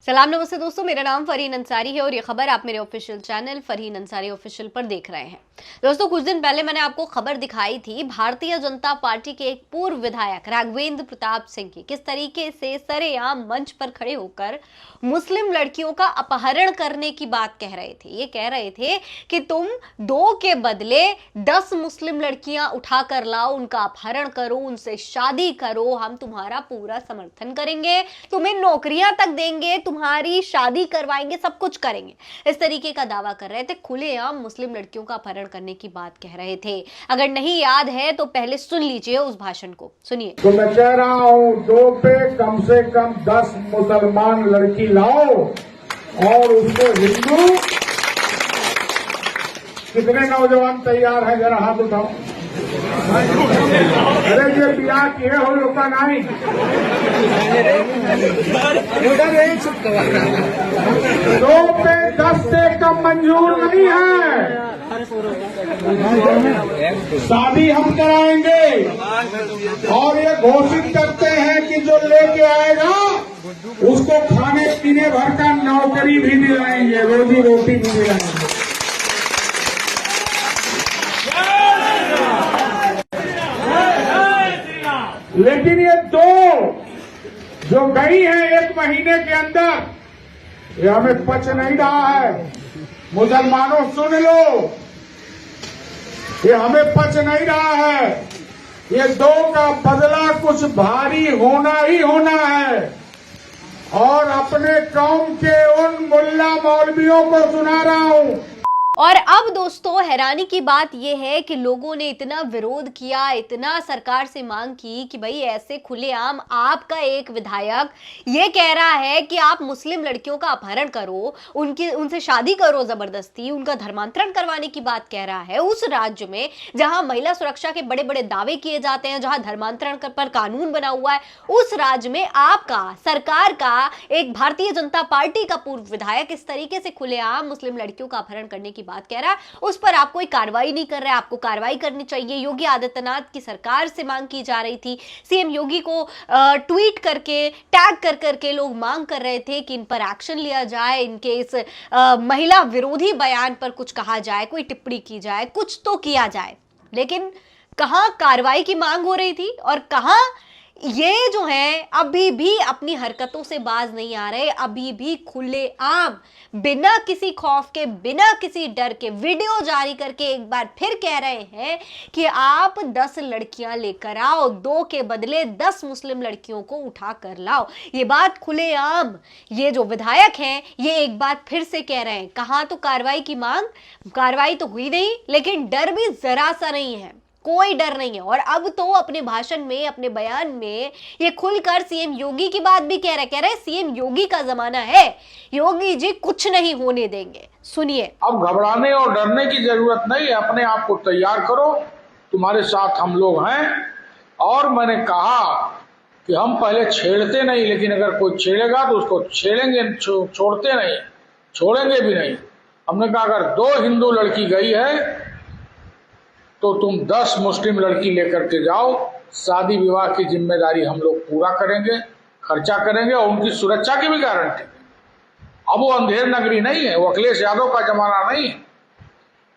सलाम नमस्ते दोस्तों, मेरा नाम फरहीन अंसारी है और ये खबर आप मेरे official channel Farheen Ansari official पर देख रहे हैं। दोस्तों, कुछ दिन पहले मैंने आपको खबर दिखाई थी भारतीय जनता पार्टी के एक पूर्व विधायक राघवेंद्र प्रताप सिंह की किस तरीके से सरेआम मंच पर खड़े होकर मुस्लिम लड़कियों का अपहरण करने की बात कह रहे थे। ये कह रहे थे कि तुम 2 के बदले 10 मुस्लिम लड़कियां उठा कर लाओ, उनका अपहरण करो, उनसे शादी करो, हम तुम्हारा पूरा समर्थन करेंगे, तुम्हें नौकरियां तक देंगे, तुम्हारी शादी करवाएंगे, सब कुछ करेंगे। इस तरीके का दावा कर रहे थे, खुलेआम मुस्लिम लड़कियों का अपहरण करने की बात कह रहे थे। अगर नहीं याद है तो पहले सुन लीजिए उस भाषण को, सुनिए। तो मैं कह रहा हूं 2 पे कम से कम 10 मुसलमान लड़की लाओ और उसको हिंदू। कितने नौजवान तैयार हैं, जरा हाथ उठाओ। अरे ये बियाह किए हो लोग का नहीं। 2 पे 10 से कम मंजूर नहीं है। शादी हम कराएंगे और ये घोषित करते हैं कि जो लेके आएगा उसको खाने पीने भर का नौकरी भी दिलाएंगे, रोजी रोटी भी दिलाएंगे। लेकिन ये 2 जो गई हैं 1 महीने के अंदर, ये हमें पच नहीं रहा है। मुसलमानों सुन लो, ये हमें पच नहीं रहा है। ये 2 का बदला कुछ भारी होना ही होना है। और अपने कौम के उन मुल्ला मौलवियों को सुना रहा हूं। और अब दोस्तों, हैरानी की बात यह है कि लोगों ने इतना विरोध किया, इतना सरकार से मांग की कि भाई ऐसे खुलेआम आपका एक विधायक ये कह रहा है कि आप मुस्लिम लड़कियों का अपहरण करो, उनसे शादी करो, जबरदस्ती उनका धर्मांतरण करवाने की बात कह रहा है। उस राज्य में जहां महिला सुरक्षा के बड़े बड़े दावे किए जाते हैं, जहां धर्मांतरण पर कानून बना हुआ है, उस राज्य में आपका सरकार का एक भारतीय जनता पार्टी का पूर्व विधायक इस तरीके से खुलेआम मुस्लिम लड़कियों का अपहरण करने की बात कह रहा है। उस पर आप कोई कार्रवाई नहीं कर रहे, आपको कार्रवाई करनी चाहिए। योगी आदित्यनाथ की सरकार से मांग की जा रही थी। सीएम योगी को ट्वीट करके टैग कर करके लोग मांग कर रहे थे कि इन पर एक्शन लिया जाए, इनके इस महिला विरोधी बयान पर कुछ कहा जाए, कोई टिप्पणी की जाए, कुछ तो किया जाए। लेकिन कहां कार्रवाई की मांग हो रही थी और कहां ये जो है अभी भी अपनी हरकतों से बाज नहीं आ रहे। अभी भी खुलेआम बिना किसी खौफ के, बिना किसी डर के वीडियो जारी करके एक बार फिर कह रहे हैं कि आप 10 लड़कियां लेकर आओ, 2 के बदले 10 मुस्लिम लड़कियों को उठा कर लाओ। ये बात खुलेआम ये जो विधायक हैं ये एक बार फिर से कह रहे हैं। कहां तो कार्रवाई की मांग, कार्रवाई तो हुई नहीं, लेकिन डर भी जरा सा नहीं है, कोई डर नहीं है। और अब तो अपने भाषण में, अपने बयान में ये खुलकर सीएम योगी की बात भी कह रहे सीएम योगी का जमाना है, योगी जी कुछ नहीं होने देंगे। सुनिए। अब घबराने और डरने की जरूरत नहीं है, अपने आप को तैयार करो, तुम्हारे साथ हम लोग हैं। और मैंने कहा कि हम पहले छेड़ते नहीं, लेकिन अगर कोई छेड़ेगा तो उसको छेड़ेंगे, छोड़ते नहीं, छोड़ेंगे भी नहीं। हमने कहा अगर 2 हिंदू लड़की गई है तो तुम 10 मुस्लिम लड़की लेकर के जाओ, शादी विवाह की जिम्मेदारी हम लोग पूरा करेंगे, खर्चा करेंगे और उनकी सुरक्षा की भी गारंटी। अब वो अंधेर नगरी नहीं है, वो अखिलेश यादव का जमाना नहीं है,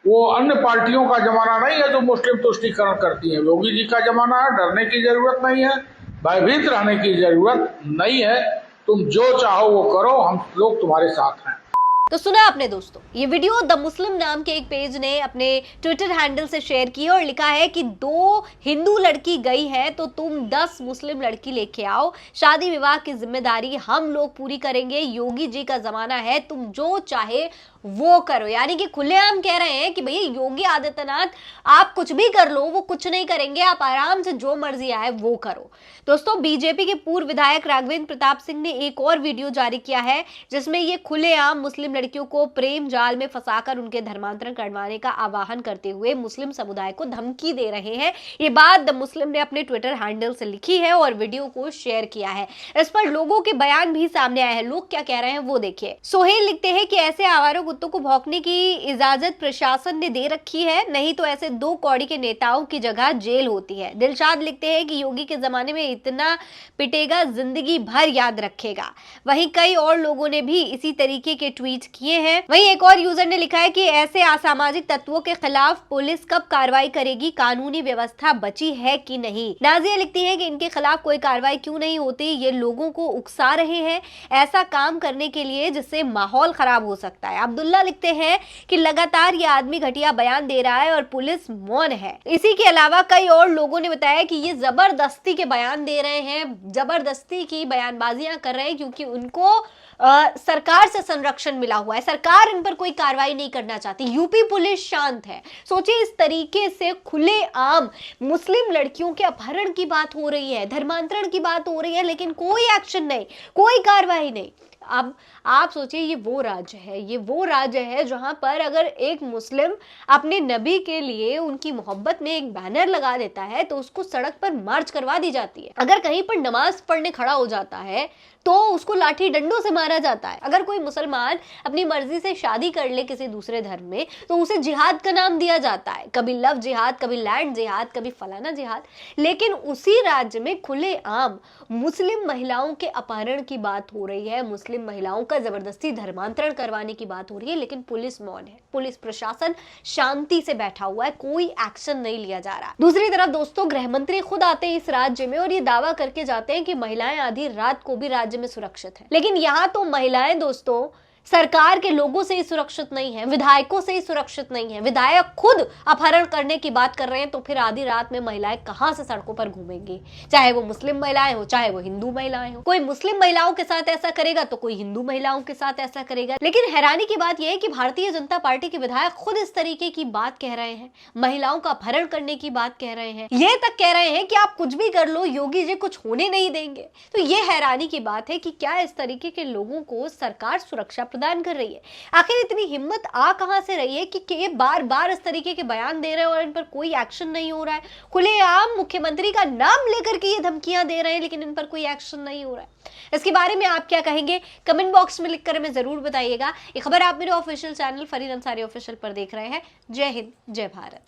वो अन्य पार्टियों का जमाना नहीं है जो मुस्लिम तुष्टीकरण करती है। योगी जी का जमाना है, डरने की जरूरत नहीं है, भयभीत रहने की जरूरत नहीं है। तुम जो चाहो वो करो, हम लोग तुम्हारे साथ हैं। तो सुना आपने दोस्तों, ये वीडियो द मुस्लिम नाम के एक पेज ने अपने ट्विटर हैंडल से शेयर की और लिखा है कि 2 हिंदू लड़की गई है तो तुम 10 मुस्लिम लड़की लेके आओ, शादी विवाह की जिम्मेदारी हम लोग पूरी करेंगे, योगी जी का जमाना है, तुम जो चाहे वो करो। यानी कि खुलेआम कह रहे हैं कि भैया योगी आदित्यनाथ आप कुछ भी कर लो, वो कुछ नहीं करेंगे, आप आराम से जो मर्जी आए वो करो। दोस्तों, बीजेपी के पूर्व विधायक राघवेंद्र प्रताप सिंह ने एक और वीडियो जारी किया है जिसमें ये खुलेआम मुस्लिम लड़कियों को प्रेम जाल में फंसाकर उनके धर्मांतरण करवाने का आह्वान करते हुए मुस्लिम समुदाय को धमकी दे रहे हैं। ये बात द मुस्लिम ने अपने ट्विटर हैंडल से लिखी है और वीडियो को शेयर किया है। इस पर लोगों के बयान भी सामने आए हैं। लोग क्या कह रहे हैं वो देखिए। सोहेल लिखते हैं कि ऐसे आवारों कुत्तों को भौंकने की इजाजत प्रशासन ने दे रखी है, नहीं तो ऐसे 2 कौड़ी के नेताओं की जगह जेल होती है। दिलशाद लिखते हैं कि योगी के जमाने में इतना पिटेगा जिंदगी भर याद रखेगा। वहीं कई और लोगों ने भी इसी तरीके के ट्वीट किए हैं। वहीं एक और यूजर ने लिखा है कि ऐसे असामाजिक तत्वों के खिलाफ पुलिस कब कार्रवाई करेगी, कानूनी व्यवस्था बची है कि नहीं। नाजिया लिखती है कि इनके खिलाफ कोई कार्रवाई क्यों नहीं होती, ये लोगों को उकसा रहे हैं ऐसा काम करने के लिए जिससे माहौल खराब हो सकता है। अब्दुल्ला लिखते हैं कि लगातार ये आदमी घटिया बयान दे रहा है और पुलिस मौन है। इसी के अलावा कई और लोगों ने बताया कि ये जबरदस्ती के बयान दे रहे हैं, जबरदस्ती की बयानबाजियां कर रहे हैं क्योंकि उनको सरकार से संरक्षण मिला हुआ है, सरकार इन पर कोई कार्रवाई नहीं करना चाहती, यूपी पुलिस शांत है। सोचिए इस तरीके से खुलेआम मुस्लिम लड़कियों के अपहरण की बात हो रही है, धर्मांतरण की बात हो रही है, लेकिन कोई एक्शन नहीं, कोई कार्रवाई नहीं। अब आप सोचिए ये वो राज्य है जहां पर अगर एक मुस्लिम अपने नबी के लिए उनकी मोहब्बत में एक बैनर लगा देता है तो उसको सड़क पर मार्च करवा दी जाती है। अगर कहीं पर नमाज पढ़ने खड़ा हो जाता है तो उसको लाठी डंडों से मारा जाता है। अगर कोई मुसलमान अपनी मर्जी से शादी कर ले किसी दूसरे धर्म में तो उसे जिहाद का नाम दिया जाता है, कभी लव जिहाद, कभी लैंड जिहाद, कभी फलाना जिहाद। लेकिन उसी राज्य में खुलेआम मुस्लिम महिलाओं के अपहरण की बात हो रही है, मुस्लिम महिलाओं का जबरदस्ती धर्मांतरण करवाने की बात हो रही है, लेकिन पुलिस मौन है, पुलिस प्रशासन शांति से बैठा हुआ है, कोई एक्शन नहीं लिया जा रहा। दूसरी तरफ दोस्तों, गृह मंत्री खुद आते हैं इस राज्य में और ये दावा करके जाते हैं कि महिलाएं आधी रात को भी राज्य में सुरक्षित है। लेकिन यहां तो महिलाएं दोस्तों सरकार के लोगों से ही सुरक्षित नहीं है, विधायकों से ही सुरक्षित नहीं है। विधायक खुद अपहरण करने की बात कर रहे हैं तो फिर आधी रात में महिलाएं कहां से सड़कों पर घूमेंगी, चाहे वो मुस्लिम महिलाएं हो चाहे वो हिंदू महिलाएं हो। कोई मुस्लिम महिलाओं के साथ ऐसा करेगा तो कोई हिंदू महिलाओं के साथ ऐसा करेगा। लेकिन हैरानी की बात यह है कि भारतीय जनता पार्टी के विधायक खुद इस तरीके की बात कह रहे हैं, महिलाओं का अपहरण करने की बात कह रहे हैं, ये तक कह रहे हैं कि आप कुछ भी कर लो योगी जी कुछ होने नहीं देंगे। तो ये हैरानी की बात है कि क्या इस तरीके के लोगों को सरकार सुरक्षा प्रदान कर रही है। आखिर इतनी हिम्मत आ कहां से रही है कि ये बार बार इस तरीके के बयान दे रहे हैं और इन पर कोई एक्शन नहीं हो रहा है। खुलेआम मुख्यमंत्री का नाम लेकर के ये धमकियां दे रहे हैं लेकिन इन पर कोई एक्शन नहीं हो रहा है। इसके बारे में आप क्या कहेंगे कमेंट बॉक्स में लिखकर हमें जरूर बताइएगा। ये खबर आप मेरे official channel Farid Ansari official पर देख रहे हैं। जय हिंद, जय भारत।